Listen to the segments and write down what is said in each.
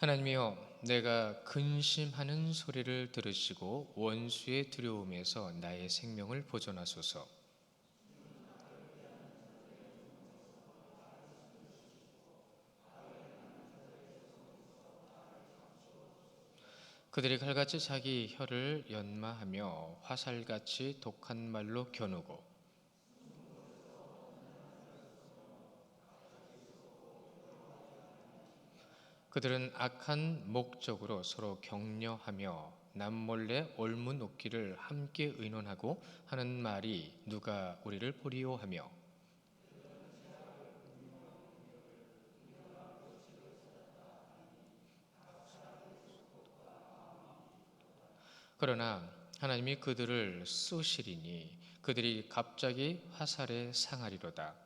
하나님이여, 내가 근심하는 소리를 들으시고 원수의 두려움에서 나의 생명을 보존하소서. 그들이 칼같이 자기 혀를 연마하며 화살같이 독한 말로 겨누고, 그들은 악한 목적으로 서로 격려하며 남몰래 옳은 웃기를 함께 의논하고 하는 말이 누가 우리를 보리요 하며, 그러나 하나님이 그들을 쏘시리니 그들이 갑자기 화살에 상하리로다.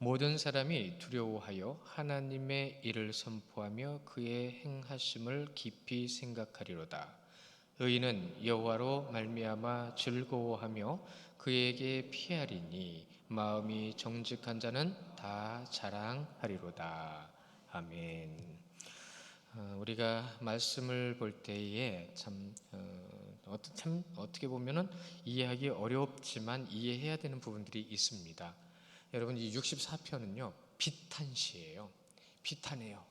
모든 사람이 두려워하여 하나님의 일을 선포하며 그의 행하심을 깊이 생각하리로다. 의인은 여호와로 말미암아 즐거워하며 그에게 피하리니 마음이 정직한 자는 다 자랑하리로다. 아멘. 우리가 말씀을 볼 때에 참 어떻게 보면은 이해하기 어렵지만 이해해야 되는 부분들이 있습니다. 여러분, 이 64편은요 비탄시예요. 비탄해요.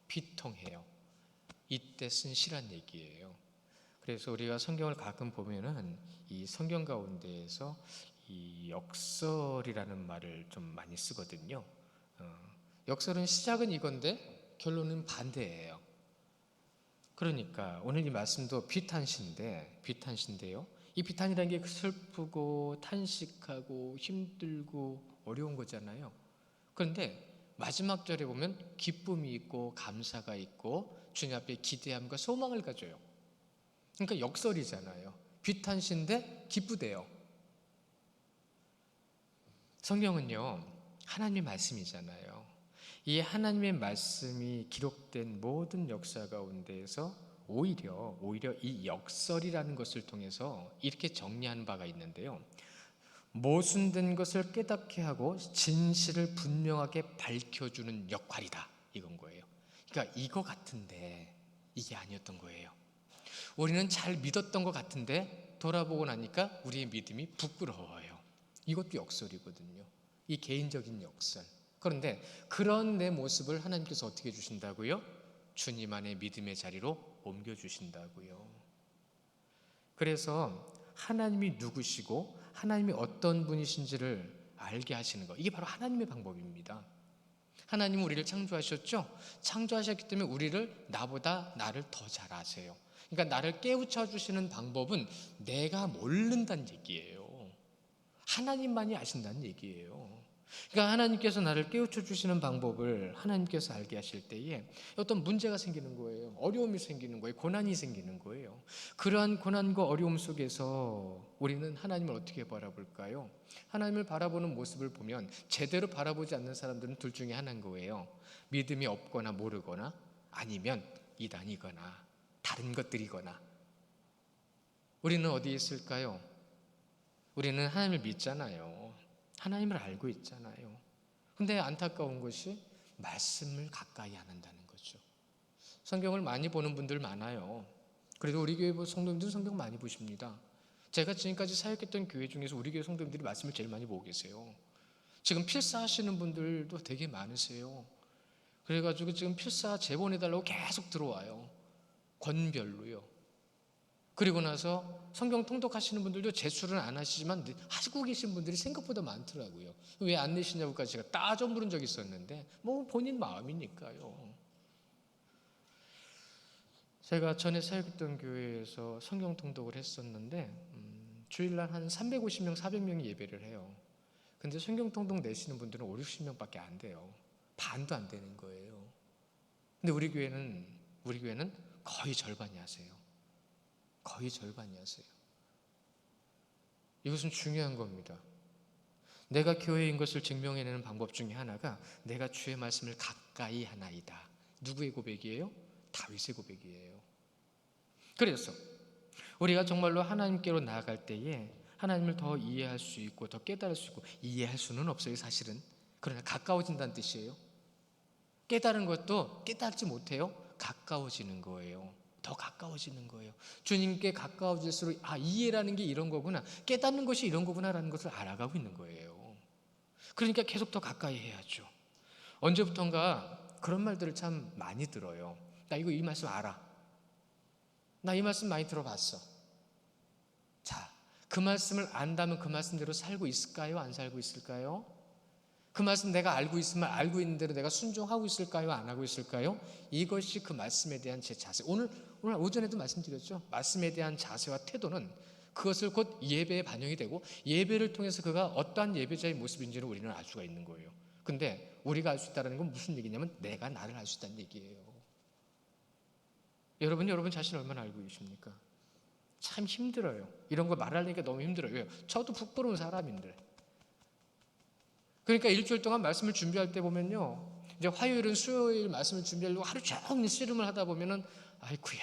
비통해요. 이때 쓴 시란 얘기예요. 그래서 우리가 성경을 가끔 보면은 이 성경 가운데에서 이 역설이라는 말을 좀 많이 쓰거든요. 역설은 시작은 이건데 결론은 반대예요. 그러니까 오늘 이 말씀도 비탄시인데요. 이 비탄이라는 게 슬프고 탄식하고 힘들고 어려운 거잖아요. 그런데 마지막 절에 보면 기쁨이 있고 감사가 있고 주님 앞에 기대함과 소망을 가져요. 그러니까 역설이잖아요. 비탄시인데 기쁘대요. 성경은요 하나님의 말씀이잖아요. 이 하나님의 말씀이 기록된 모든 역사 가운데에서 오히려 이 역설이라는 것을 통해서 이렇게 정리하는 바가 있는데요. 모순된 것을 깨닫게 하고 진실을 분명하게 밝혀주는 역할이다, 이건 거예요. 그러니까 이거 같은데 이게 아니었던 거예요. 우리는 잘 믿었던 것 같은데 돌아보고 나니까 우리의 믿음이 부끄러워요. 이것도 역설이거든요. 이 개인적인 역설. 그런데 그런 내 모습을 하나님께서 어떻게 해주신다고요? 주님 안에 믿음의 자리로 옮겨주신다고요. 그래서 하나님이 누구시고 하나님이 어떤 분이신지를 알게 하시는 것, 이게 바로 하나님의 방법입니다. 하나님은 우리를 창조하셨죠? 창조하셨기 때문에 우리를 나를 더 잘 아세요. 그러니까 나를 깨우쳐 주시는 방법은 내가 모른다는 얘기예요. 하나님만이 아신다는 얘기예요. 그러니까 하나님께서 나를 깨우쳐 주시는 방법을 하나님께서 알게 하실 때에 어떤 문제가 생기는 거예요. 어려움이 생기는 거예요. 고난이 생기는 거예요. 그러한 고난과 어려움 속에서 우리는 하나님을 어떻게 바라볼까요? 하나님을 바라보는 모습을 보면 제대로 바라보지 않는 사람들은 둘 중에 하나인 거예요. 믿음이 없거나 모르거나 아니면 이단이거나 다른 것들이거나. 우리는 어디에 있을까요? 우리는 하나님을 믿잖아요. 하나님을 알고 있잖아요. 근데 안타까운 것이 말씀을 가까이 안 한다는 거죠. 성경을 많이 보는 분들 많아요. 그래도 우리 교회 성도님들은 성경 많이 보십니다. 제가 지금까지 사역했던 교회 중에서 우리 교회 성도님들이 말씀을 제일 많이 보고 계세요. 지금 필사하시는 분들도 되게 많으세요. 그래가지고 지금 필사 제보내달라고 계속 들어와요. 권별로요. 그리고 나서 성경 통독하시는 분들도 제출은 안 하시지만 하시고 계신 분들이 생각보다 많더라고요. 왜 안 내시냐고까지 제가 따져 물은 적이 있었는데 뭐 본인 마음이니까요. 제가 전에 사역했던 교회에서 성경 통독을 했었는데 주일날 한 350명, 400명이 예배를 해요. 근데 성경 통독 내시는 분들은 5, 60명밖에 안 돼요. 반도 안 되는 거예요. 근데 우리 교회는 거의 절반이 하세요. 거의 절반이 하세요. 이것은 중요한 겁니다. 내가 교회인 것을 증명해내는 방법 중에 하나가 내가 주의 말씀을 가까이 하나이다. 누구의 고백이에요? 다윗의 고백이에요. 그래서 우리가 정말로 하나님께로 나아갈 때에 하나님을 더 이해할 수 있고 더 깨달을 수 있고, 이해할 수는 없어요 사실은. 그러나 가까워진다는 뜻이에요. 깨달은 것도 깨닫지 못해요. 가까워지는 거예요. 더 가까워지는 거예요. 주님께 가까워질수록 이해라는 게 이런 거구나, 깨닫는 것이 이런 거구나라는 것을 알아가고 있는 거예요. 그러니까 계속 더 가까이 해야죠. 언제부턴가 그런 말들을 참 많이 들어요. 나 이 말씀 알아. 나 이 말씀 많이 들어봤어. 자, 그 말씀을 안다면 그 말씀대로 살고 있을까요? 안 살고 있을까요? 그 말씀 내가 알고 있으면 알고 있는 대로 내가 순종하고 있을까요? 안 하고 있을까요? 이것이 그 말씀에 대한 제 자세. 오늘 오전에도 말씀드렸죠. 말씀에 대한 자세와 태도는 그것을 곧 예배에 반영이 되고, 예배를 통해서 그가 어떠한 예배자의 모습인지를 우리는 알 수가 있는 거예요. 근데 우리가 알 수 있다는 건 무슨 얘기냐면 내가 나를 알 수 있다는 얘기예요. 여러분 자신을 얼마나 알고 계십니까? 참 힘들어요. 이런 거 말하려니까 너무 힘들어요. 왜요? 저도 부끄러운 사람인데. 그러니까 일주일 동안 말씀을 준비할 때 보면요, 이제 화요일은 수요일 말씀을 준비하려고 하루 종일 씨름을 하다 보면은 아이쿠야.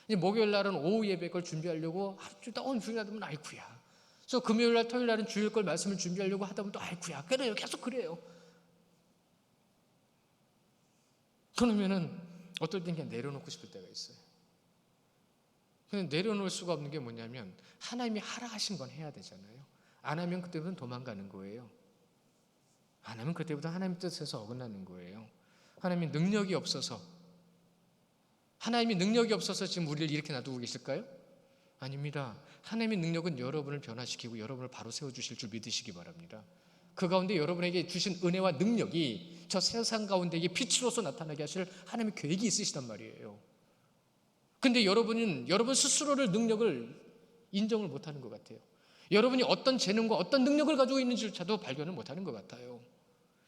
이제 목요일 날은 오후 예배 걸 준비하려고 하루 종일 준비하다 보면 아이쿠야. 그래서 금요일 날 토요일 날은 주일 걸 말씀을 준비하려고 하다 보면 또 아이쿠야. 그래요. 계속 그래요. 그러면은 어떨 땐 그냥 내려놓고 싶을 때가 있어요. 근데 내려놓을 수가 없는 게 뭐냐면 하나님이 하라 하신 건 해야 되잖아요. 안 하면 그때부터는 도망가는 거예요. 안 하면 그때부터 하나님 뜻에서 어긋나는 거예요. 하나님이 능력이 없어서 지금 우리를 이렇게 놔두고 계실까요? 아닙니다. 하나님의 능력은 여러분을 변화시키고 여러분을 바로 세워주실 줄 믿으시기 바랍니다. 그 가운데 여러분에게 주신 은혜와 능력이 저 세상 가운데 이게 빛으로서 나타나게 하실 하나님의 계획이 있으시단 말이에요. 근데 여러분 스스로를 능력을 인정을 못하는 것 같아요. 여러분이 어떤 재능과 어떤 능력을 가지고 있는지조차도 발견을 못하는 것 같아요.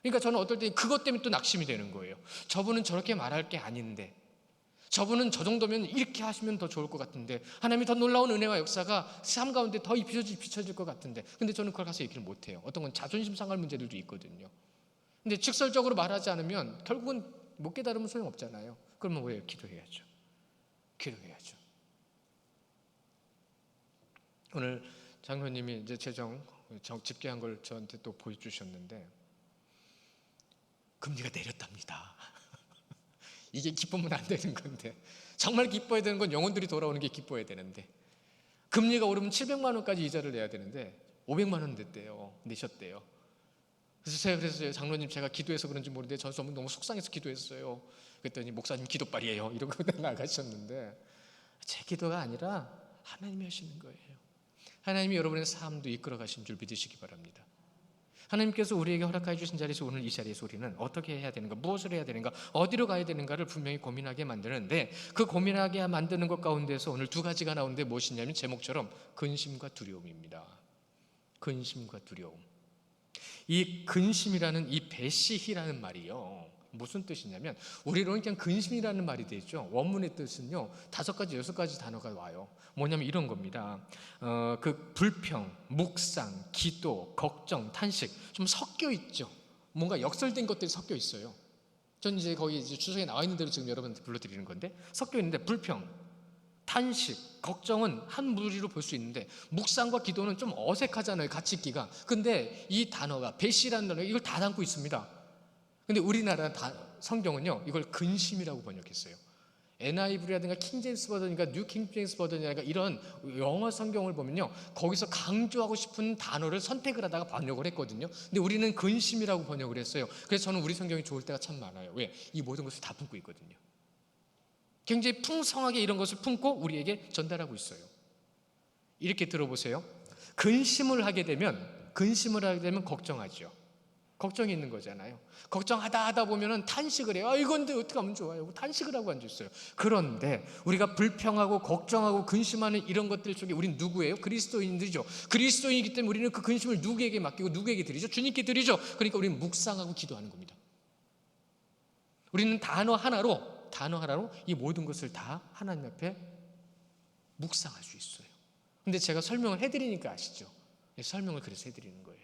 그러니까 저는 어떨 때 그것 때문에 또 낙심이 되는 거예요. 저분은 저렇게 말할 게 아닌데, 저분은 저 정도면 이렇게 하시면 더 좋을 것 같은데, 하나님이 더 놀라운 은혜와 역사가 삶 가운데 더 비춰질 것 같은데, 근데 저는 그걸 가서 얘기를 못해요. 어떤 건 자존심 상할 문제들도 있거든요. 근데 직설적으로 말하지 않으면 결국은 못 깨달으면 소용없잖아요. 그러면 왜? 기도해야죠. 오늘 장로님이 이제 재정 집계한 걸 저한테 또 보여주셨는데 금리가 내렸답니다. 이게 기쁘면 안 되는 건데, 정말 기뻐야 되는 건 영혼들이 돌아오는 게 기뻐야 되는데, 금리가 오르면 700만 원까지 이자를 내야 되는데 500만 원 내셨대요. 그래서 장로님 제가 기도해서 그런지 모르는데 저 너무 속상해서 기도했어요. 그랬더니 목사님 기도빨이에요 이러고 나가셨는데, 제 기도가 아니라 하나님이 하시는 거예요. 하나님이 여러분의 삶도 이끌어 가신 줄 믿으시기 바랍니다. 하나님께서 우리에게 허락해 주신 자리에서 오늘 이 자리에서 우리는 어떻게 해야 되는가, 무엇을 해야 되는가, 어디로 가야 되는가를 분명히 고민하게 만드는데, 그 고민하게 만드는 것 가운데서 오늘 두 가지가 나오는데 무엇이냐면 제목처럼 근심과 두려움입니다. 근심과 두려움. 이 근심이라는 이 배시히라는 말이요, 무슨 뜻이냐면 우리로는 그냥 근심이라는 말이 되죠. 원문의 뜻은요 5가지 6가지 단어가 와요. 뭐냐면 이런 겁니다. 그 불평, 묵상, 기도, 걱정, 탄식 좀 섞여 있죠. 뭔가 역설된 것들이 섞여 있어요. 전 이제 거기 이제 주석에 나와 있는 대로 지금 여러분한테 불러드리는 건데, 섞여 있는데 불평, 탄식, 걱정은 한 무리로 볼 수 있는데 묵상과 기도는 좀 어색하잖아요, 같이 있기가. 근데 이 단어가 배시라는 단어, 이걸 다 담고 있습니다. 근데 우리나라 성경은요 이걸 근심이라고 번역했어요. NIV라든가 킹제임스 버전이니까 뉴 킹제임스 버전이라든가 이런 영어 성경을 보면요 거기서 강조하고 싶은 단어를 선택을 하다가 번역을 했거든요. 근데 우리는 근심이라고 번역을 했어요. 그래서 저는 우리 성경이 좋을 때가 참 많아요. 왜? 이 모든 것을 다 품고 있거든요. 굉장히 풍성하게 이런 것을 품고 우리에게 전달하고 있어요. 이렇게 들어보세요. 근심을 하게 되면 걱정하죠. 걱정이 있는 거잖아요. 걱정하다 하다 보면은 탄식을 해요. 이건데 어떻게 하면 좋아요? 탄식을 하고 앉아있어요. 그런데 우리가 불평하고 걱정하고 근심하는 이런 것들 속에 우리는 누구예요? 그리스도인들이죠. 그리스도인이기 때문에 우리는 그 근심을 누구에게 맡기고 누구에게 드리죠? 주님께 드리죠. 그러니까 우리는 묵상하고 기도하는 겁니다. 우리는 단어 하나로 이 모든 것을 다 하나님 앞에 묵상할 수 있어요. 근데 제가 설명을 해드리니까 아시죠? 설명을 그래서 해드리는 거예요.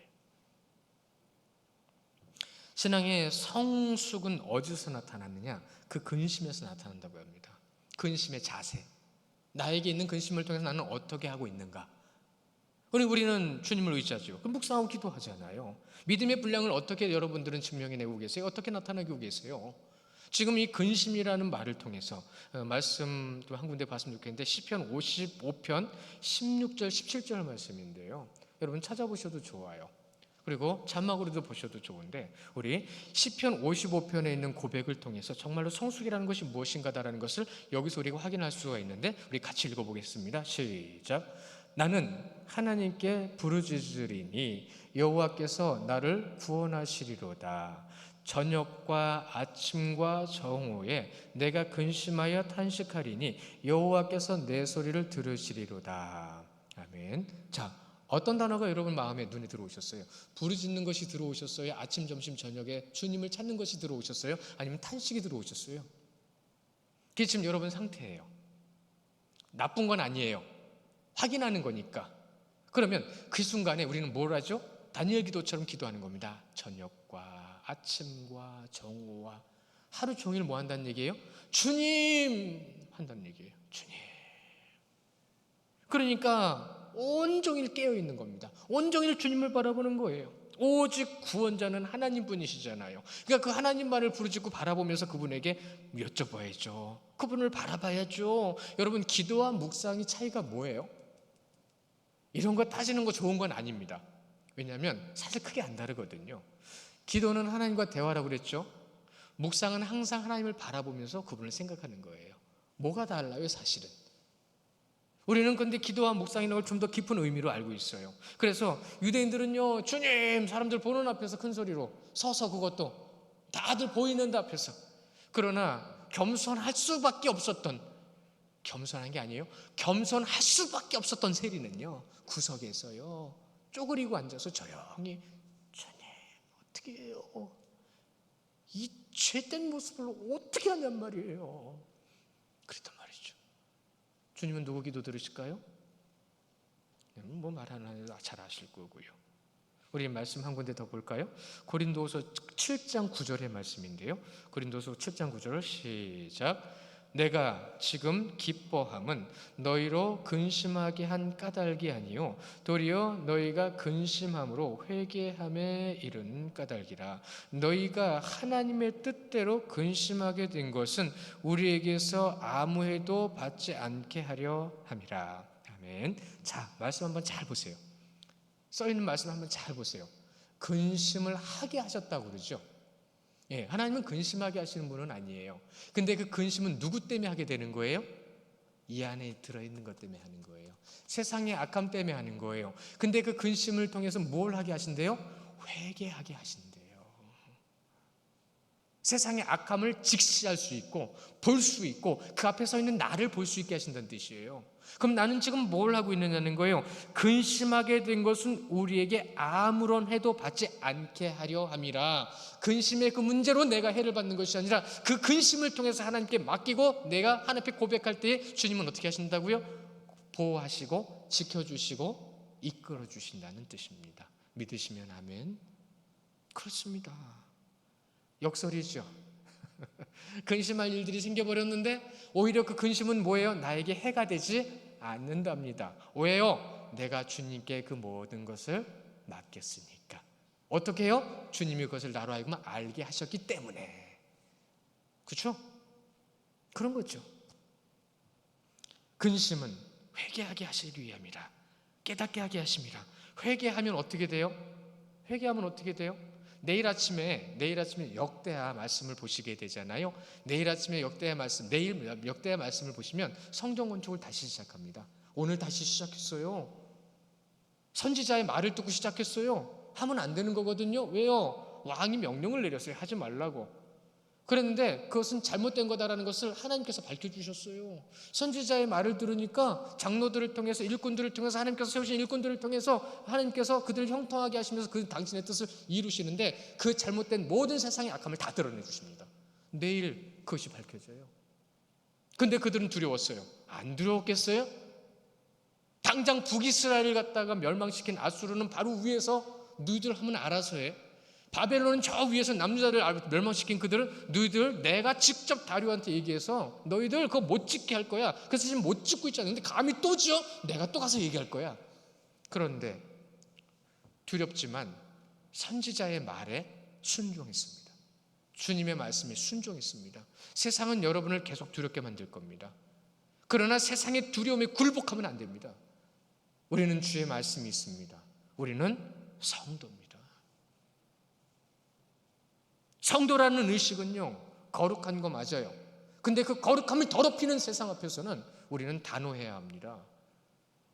신앙의 성숙은 어디서 나타나느냐? 그 근심에서 나타난다고 합니다. 근심의 자세. 나에게 있는 근심을 통해서 나는 어떻게 하고 있는가? 우리는 주님을 의지하죠. 그럼 묵상하고 기도하잖아요. 믿음의 분량을 어떻게 여러분들은 증명해내고 계세요? 어떻게 나타내고 계세요? 지금 이 근심이라는 말을 통해서 말씀도 한 군데 봤으면 좋겠는데 시편 55편 16절 17절 말씀인데요. 여러분 찾아보셔도 좋아요. 그리고 자막으로도 보셔도 좋은데 우리 시편 55편에 있는 고백을 통해서 정말로 성숙이라는 것이 무엇인가라는 것을 여기서 우리가 확인할 수가 있는데 우리 같이 읽어보겠습니다. 시작. 나는 하나님께 부르짖으리니 여호와께서 나를 구원하시리로다. 저녁과 아침과 정오에 내가 근심하여 탄식하리니 여호와께서 내 소리를 들으시리로다. 아멘. 자, 어떤 단어가 여러분 마음에 눈에 들어오셨어요? 부르짖는 것이 들어오셨어요? 아침, 점심, 저녁에 주님을 찾는 것이 들어오셨어요? 아니면 탄식이 들어오셨어요? 그게 지금 여러분 상태예요. 나쁜 건 아니에요. 확인하는 거니까. 그러면 그 순간에 우리는 뭘 하죠? 다니엘 기도처럼 기도하는 겁니다. 저녁과 아침과 정오와 하루 종일 뭐 한다는 얘기예요? 주님 한다는 얘기예요. 주님. 그러니까 온종일 깨어있는 겁니다. 온종일 주님을 바라보는 거예요. 오직 구원자는 하나님뿐이시잖아요. 그러니까 그 하나님만을 부르짖고 바라보면서 그분에게 여쭤봐야죠. 그분을 바라봐야죠. 여러분, 기도와 묵상이 차이가 뭐예요? 이런 거 따지는 거 좋은 건 아닙니다. 왜냐하면 사실 크게 안 다르거든요. 기도는 하나님과 대화라고 그랬죠. 묵상은 항상 하나님을 바라보면서 그분을 생각하는 거예요. 뭐가 달라요, 사실은? 우리는 근데 기도와 묵상이라는 걸 좀 더 깊은 의미로 알고 있어요. 그래서 유대인들은요, 주님, 사람들 보는 앞에서 큰 소리로 서서, 그것도 다들 보이는 데 앞에서. 그러나 겸손할 수밖에 없었던, 겸손한 게 아니에요, 겸손할 수밖에 없었던 세리는요, 구석에서요 쪼그리고 앉아서 조용히, 주님 어떻게 해요? 이 죄된 모습을 어떻게 하냔 말이에요. 그랬단 말이죠. 주님은 누구 기도 들으실까요? 뭐 말 안 해도 잘 아실 거고요. 우리 말씀 한 군데 더 볼까요? 고린도서 7장 9절의 말씀인데요. 고린도서 7장 9절 시작. 내가 지금 기뻐함은 너희로 근심하게 한 까닭이 아니요 도리어 너희가 근심함으로 회개함에 이른 까닭이라. 너희가 하나님의 뜻대로 근심하게 된 것은 우리에게서 아무 해도 받지 않게 하려 함이라. 아멘. 자, 말씀 한번 잘 보세요. 써있는 말씀 한번 잘 보세요. 근심을 하게 하셨다고 그러죠. 예, 하나님은 근심하게 하시는 분은 아니에요. 근데 그 근심은 누구 때문에 하게 되는 거예요? 이 안에 들어있는 것 때문에 하는 거예요. 세상의 악함 때문에 하는 거예요. 근데 그 근심을 통해서 뭘 하게 하신대요? 회개하게 하신대요. 세상의 악함을 직시할 수 있고 볼 수 있고 그 앞에 서 있는 나를 볼 수 있게 하신다는 뜻이에요. 그럼 나는 지금 뭘 하고 있느냐는 거예요. 근심하게 된 것은 우리에게 아무런 해도 받지 않게 하려 함이라. 근심의 그 문제로 내가 해를 받는 것이 아니라 그 근심을 통해서 하나님께 맡기고 내가 하나님 앞에 고백할 때에 주님은 어떻게 하신다고요? 보호하시고 지켜주시고 이끌어 주신다는 뜻입니다. 믿으시면 아멘. 그렇습니다. 역설이죠. 근심할 일들이 생겨버렸는데 오히려 그 근심은 뭐예요? 나에게 해가 되지 않는답니다. 왜요? 내가 주님께 그 모든 것을 맡겼으니까. 어떻게 해요? 주님이 그것을 나로 하여금 알게 하셨기 때문에. 그렇죠? 그런 거죠. 근심은 회개하게 하시기 위함이라. 깨닫게 하게 하심이라. 회개하면 어떻게 돼요? 회개하면 어떻게 돼요? 내일 아침에 역대하 말씀을 보시게 되잖아요. 내일 아침에 역대하 말씀을 보시면 성경 건축을 다시 시작합니다. 오늘 다시 시작했어요. 선지자의 말을 듣고 시작했어요. 하면 안 되는 거거든요. 왜요? 왕이 명령을 내렸어요. 하지 말라고. 그랬는데 그것은 잘못된 거다라는 것을 하나님께서 밝혀주셨어요. 선지자의 말을 들으니까 장로들을 통해서, 일꾼들을 통해서, 하나님께서 세우신 일꾼들을 통해서 하나님께서 그들을 형통하게 하시면서 그 당신의 뜻을 이루시는데 그 잘못된 모든 세상의 악함을 다 드러내 주십니다. 내일 그것이 밝혀져요. 근데 그들은 두려웠어요. 안 두려웠겠어요? 당장 북이스라엘을 갖다가 멸망시킨 아수르는 바로 위에서 너희들 하면 알아서 해. 바벨론은 저 위에서 남유다를 멸망시킨 그들은 너희들 내가 직접 다리오한테 얘기해서 너희들 그거 못 짓게 할 거야. 그래서 지금 못 짓고 있잖아. 근데 감히 또 지어? 내가 또 가서 얘기할 거야. 그런데 두렵지만 선지자의 말에 순종했습니다. 주님의 말씀에 순종했습니다. 세상은 여러분을 계속 두렵게 만들 겁니다. 그러나 세상의 두려움에 굴복하면 안 됩니다. 우리는 주의 말씀이 있습니다. 우리는 성도입니다. 성도라는 의식은요, 거룩한 거 맞아요. 근데 그 거룩함을 더럽히는 세상 앞에서는 우리는 단호해야 합니다.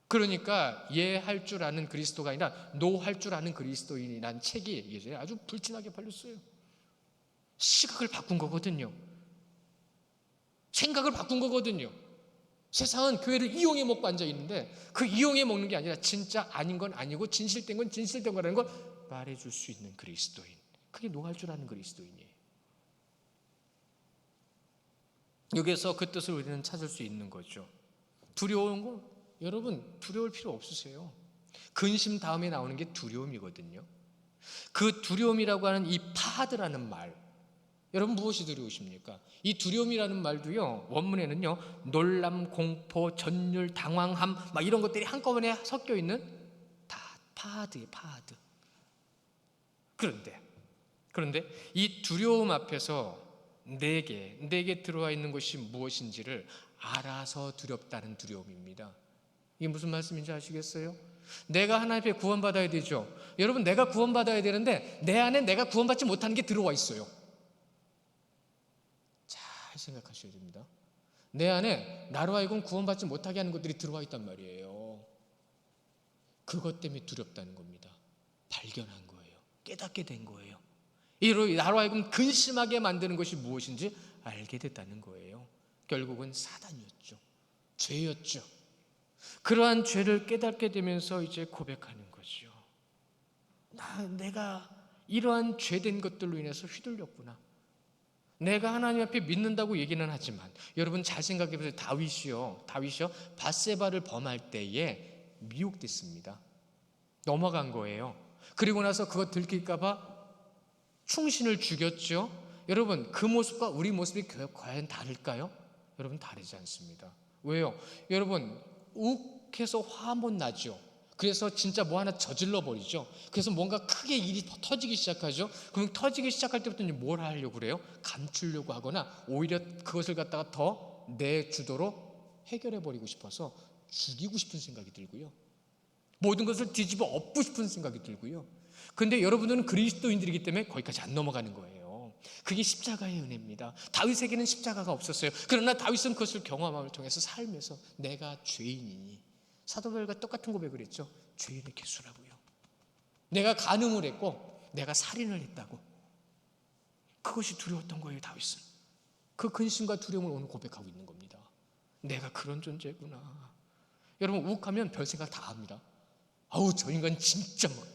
그러니까 예할 줄 아는 그리스도가 아니라 노할 줄 아는 그리스도인이라는 책이 예전에 아주 불티나게 팔렸어요. 시각을 바꾼 거거든요. 생각을 바꾼 거거든요. 세상은 교회를 이용해 먹고 앉아 있는데 그 이용해 먹는 게 아니라 진짜 아닌 건 아니고 진실된 건 진실된 거라는 걸 말해줄 수 있는 그리스도인. 그게 노할 줄 아는 그리스도인이에요. 여기에서 그 뜻을 우리는 찾을 수 있는 거죠. 두려운 거 여러분 두려울 필요 없으세요. 근심 다음에 나오는 게 두려움이거든요. 그 두려움이라고 하는 이 파하드라는 말, 여러분 무엇이 두려우십니까? 이 두려움이라는 말도요, 원문에는요, 놀람, 공포, 전율, 당황함 막 이런 것들이 한꺼번에 섞여 있는 다 파하드예요. 파하드. 그런데 이 두려움 앞에서 내게 들어와 있는 것이 무엇인지를 알아서 두렵다는 두려움입니다. 이게 무슨 말씀인지 아시겠어요? 내가 하나님 앞에 구원받아야 되죠. 여러분 내가 구원받아야 되는데 내 안에 내가 구원받지 못하는 게 들어와 있어요. 잘 생각하셔야 됩니다. 내 안에 나로 하여금 구원받지 못하게 하는 것들이 들어와 있단 말이에요. 그것 때문에 두렵다는 겁니다. 발견한 거예요. 깨닫게 된 거예요. 이로 나로 하여금 근심하게 만드는 것이 무엇인지 알게 됐다는 거예요. 결국은 사단이었죠. 죄였죠. 그러한 죄를 깨닫게 되면서 이제 고백하는 거죠. 내가 이러한 죄된 것들로 인해서 휘둘렸구나. 내가 하나님 앞에 믿는다고 얘기는 하지만 여러분 잘 생각해 보세요. 다윗이요 밧세바를 범할 때에 미혹됐습니다. 넘어간 거예요. 그리고 나서 그거 들킬까 봐 충신을 죽였죠. 여러분 그 모습과 우리 모습이 과연 다를까요? 여러분 다르지 않습니다. 왜요? 여러분 욱해서 화 한번 나죠. 그래서 진짜 뭐 하나 저질러 버리죠. 그래서 뭔가 크게 일이 터지기 시작하죠. 그럼 터지기 시작할 때부터 뭘 하려고 그래요? 감추려고 하거나 오히려 그것을 갖다가 더 내 주도로 해결해 버리고 싶어서 죽이고 싶은 생각이 들고요. 모든 것을 뒤집어 엎고 싶은 생각이 들고요. 근데 여러분들은 그리스도인들이기 때문에 거기까지 안 넘어가는 거예요. 그게 십자가의 은혜입니다. 다윗에게는 십자가가 없었어요. 그러나 다윗은 그것을 경험함을 통해서 삶에서 내가 죄인이니, 사도 바울과 똑같은 고백을 했죠. 죄인의 개수라고요. 내가 간음을 했고 내가 살인을 했다고. 그것이 두려웠던 거예요. 다윗은. 그 근심과 두려움을 오늘 고백하고 있는 겁니다. 내가 그런 존재구나. 여러분 욱하면 별 생각 다 합니다. 아우 저 인간 진짜 막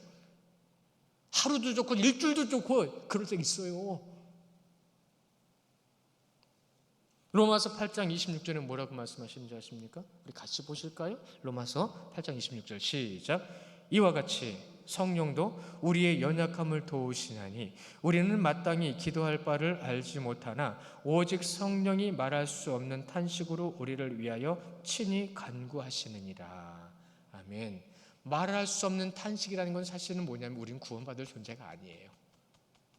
하루도 좋고 일주일도 좋고 그럴 때 있어요. 로마서 8장 26절에 뭐라고 말씀하시는지 아십니까? 우리 같이 보실까요? 로마서 8장 26절 시작. 이와 같이 성령도 우리의 연약함을 도우시나니 우리는 마땅히 기도할 바를 알지 못하나 오직 성령이 말할 수 없는 탄식으로 우리를 위하여 친히 간구하시느니라. 아멘. 말할 수 없는 탄식이라는 건 사실은 뭐냐면 우리는 구원받을 존재가 아니에요.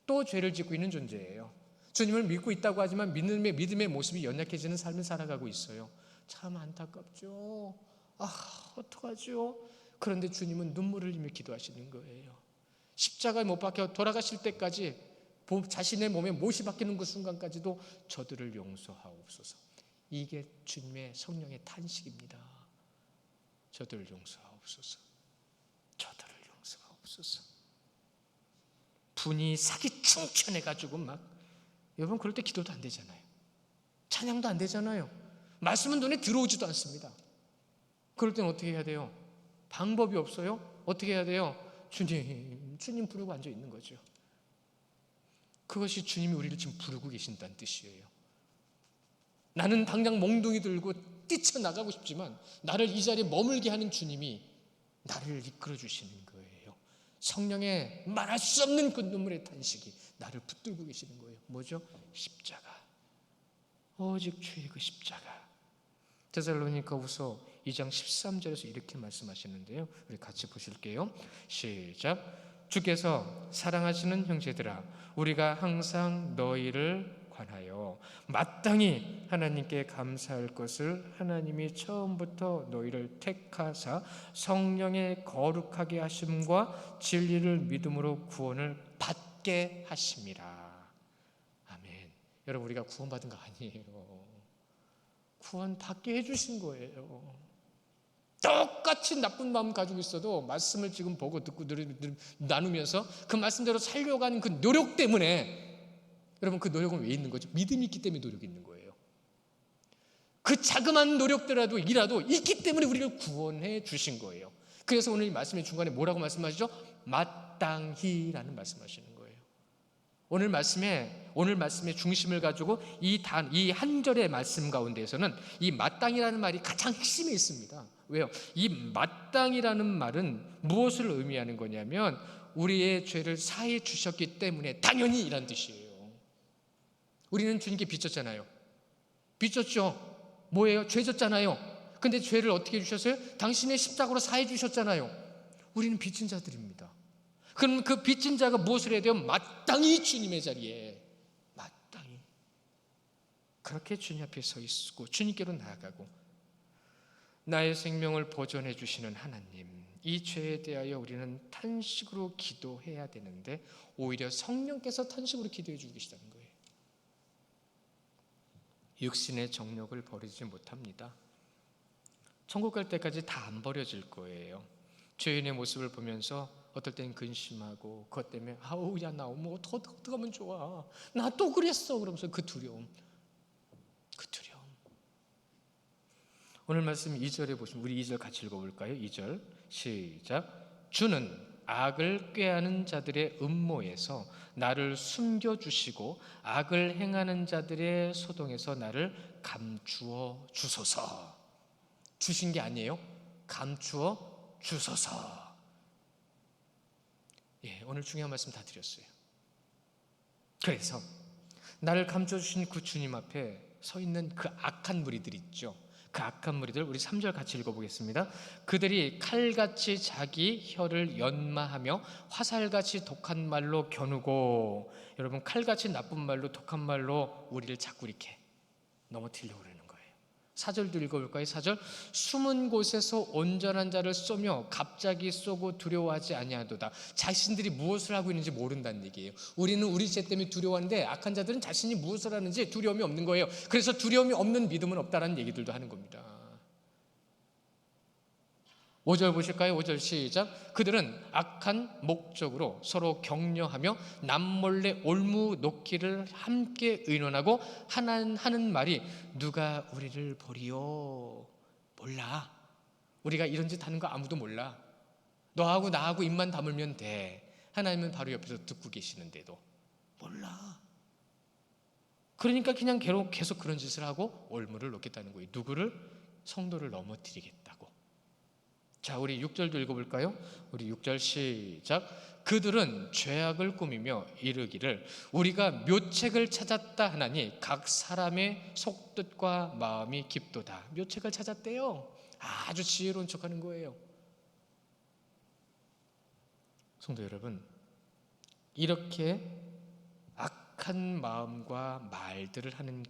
또 죄를 짓고 있는 존재예요. 주님을 믿고 있다고 하지만 믿음의 모습이 연약해지는 삶을 살아가고 있어요. 참 안타깝죠. 어떡하죠? 그런데 주님은 눈물을 흘리며 기도하시는 거예요. 십자가에 못 박혀 돌아가실 때까지 자신의 몸에 못이 박히는 그 순간까지도 저들을 용서하옵소서. 이게 주님의 성령의 탄식입니다. 저들을 용서하옵소서. 저들을 용서하옵소서. 분이 사기 충천해가지고 막 여러분 그럴 때 기도도 안 되잖아요. 찬양도 안 되잖아요. 말씀은 눈에 들어오지도 않습니다. 그럴 때는 어떻게 해야 돼요? 방법이 없어요? 어떻게 해야 돼요? 주님 부르고 앉아 있는 거죠. 그것이 주님이 우리를 지금 부르고 계신다는 뜻이에요. 나는 당장 몽둥이 들고 뛰쳐나가고 싶지만 나를 이 자리에 머물게 하는 주님이 나를 이끌어 주시는 거예요. 성령의 말할 수 없는 그 눈물의 탄식이 나를 붙들고 계시는 거예요. 뭐죠? 십자가. 오직 주의 그 십자가. 데살로니가후서 2장 13절에서 이렇게 말씀하시는데요. 우리 같이 보실게요. 시작. 주께서 사랑하시는 형제들아, 우리가 항상 너희를 관하여 마땅히 하나님께 감사할 것을 하나님이 처음부터 너희를 택하사 성령의 거룩하게 하심과 진리를 믿음으로 구원을 받게 하심이라. 아멘. 여러분, 우리가 구원받은 거 아니에요. 구원 받게 해주신 거예요. 똑같이 나쁜 마음 가지고 있어도 말씀을 지금 보고 듣고 나누면서 그 말씀대로 살려가는 그 노력 때문에, 여러분, 그 노력은 왜 있는 거죠? 믿음이 있기 때문에 노력이 있는 거예요. 그 자그마한 노력들이라도 있기 때문에 우리를 구원해 주신 거예요. 그래서 오늘 이 말씀의 중간에 뭐라고 말씀하시죠? 마땅히라는 말씀하시는 거예요. 오늘 말씀의 중심을 가지고 이 한 절의 말씀 가운데에서는 이 마땅이라는 말이 가장 핵심에 있습니다. 왜요? 이 마땅이라는 말은 무엇을 의미하는 거냐면 우리의 죄를 사해 주셨기 때문에 당연히 이란 뜻이에요. 우리는 주님께 빚졌잖아요. 빚졌죠. 뭐예요? 죄 졌잖아요. 근데 죄를 어떻게 해주셨어요? 당신의 십자가로 사해 주셨잖아요. 우리는 빚진 자들입니다. 그럼 그 빚진 자가 무엇을 해야 돼요? 마땅히 주님의 자리에, 마땅히 그렇게 주님 앞에 서 있고 주님께로 나아가고, 나의 생명을 보존해 주시는 하나님, 이 죄에 대하여 우리는 탄식으로 기도해야 되는데 오히려 성령께서 탄식으로 기도해 주고 계시다는 거예요. 육신의 정욕을 버리지 못합니다. 천국 갈 때까지 다 안 버려질 거예요. 죄인의 모습을 보면서 어떨 땐 근심하고, 그것 때문에 아우 야 나 뭐 어떡하면 좋아, 나 또 그랬어, 그러면서 그 두려움. 오늘 말씀 2절에 보시면, 우리 2절 같이 읽어볼까요? 2절 시작. 주는 악을 꾀하는 자들의 음모에서 나를 숨겨주시고 악을 행하는 자들의 소동에서 나를 감추어 주소서. 주신 게 아니에요. 감추어 주소서. 오늘 중요한 말씀 다 드렸어요. 그래서 나를 감춰주신 그 주님 앞에 서 있는 그 악한 무리들 있죠. 그 악한 무리들, 우리 3절 같이 읽어보겠습니다. 그들이 칼같이 자기 혀를 연마하며 화살같이 독한 말로 겨누고, 여러분, 칼같이 나쁜 말로 독한 말로 우리를 자꾸 이렇게 넘어뜨리려고 그러는 거예요. 4절도 읽어볼까요? 4절. 숨은 곳에서 온전한 자를 쏘며 갑자기 쏘고 두려워하지 아니하도다. 자신들이 무엇을 하고 있는지 모른다는 얘기예요. 우리는 우리 죄 때문에 두려워하는데 악한 자들은 자신이 무엇을 하는지 두려움이 없는 거예요. 그래서 두려움이 없는 믿음은 없다라는 얘기들도 하는 겁니다. 5절 보실까요? 5절 시작. 그들은 악한 목적으로 서로 격려하며 남몰래 올무 놓기를 함께 의논하고 하는 말이, 누가 우리를 보리요? 몰라. 우리가 이런 짓 하는 거 아무도 몰라. 너하고 나하고 입만 다물면 돼. 하나님은 바로 옆에서 듣고 계시는데도 몰라. 그러니까 그냥 계속 그런 짓을 하고 올무를 놓겠다는 거예요. 누구를? 성도를 넘어뜨리겠다고. 자, 우리 6절도 읽어볼까요? 우리 6절 시작. 그들은 죄악을 꾸미며 이르기를 우리가 묘책을 찾았다 하나니 각 사람의 속뜻과 마음이 깊도다. 묘책을 찾았대요. 아주 지혜로운 척하는 거예요. 성도 여러분, 이렇게 악한 마음과 말들을 하는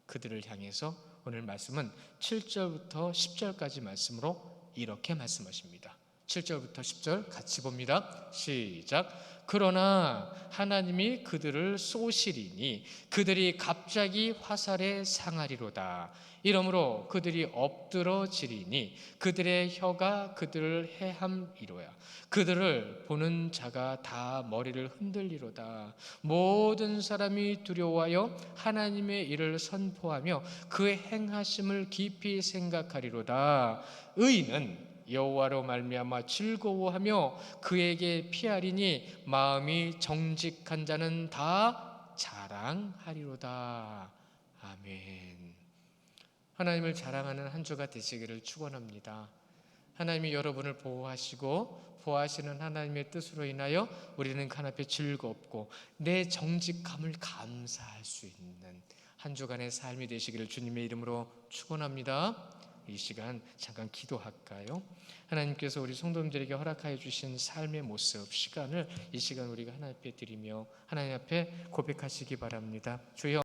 그들을 향해서 오늘 말씀은 7절부터 10절까지 말씀으로 이렇게 말씀하십니다. 7절부터 10절 같이 봅니다. 시작. 그러나 하나님이 그들을 쏘시리니 그들이 갑자기 화살에 상하리로다. 이러므로 그들이 엎드러지리니 그들의 혀가 그들을 해함이로야. 그들을 보는 자가 다 머리를 흔들리로다. 모든 사람이 두려워하여 하나님의 일을 선포하며 그의 행하심을 깊이 생각하리로다. 의인은 여호와로 말미암아 즐거워하며 그에게 피하리니 마음이 정직한 자는 다 자랑하리로다. 아멘. 하나님을 자랑하는 한 주가 되시기를 축원합니다. 하나님이 여러분을 보호하시고 보호하시는 하나님의 뜻으로 인하여 우리는 그 하나님 앞에 즐겁고 내 정직함을 감사할 수 있는 한 주간의 삶이 되시기를 주님의 이름으로 축원합니다. 이 시간 잠깐 기도할까요? 하나님께서 우리 성도님들에게 허락하여 주신 삶의 모습, 시간을 이 시간 우리가 하나님 앞에 드리며 하나님 앞에 고백하시기 바랍니다. 주여,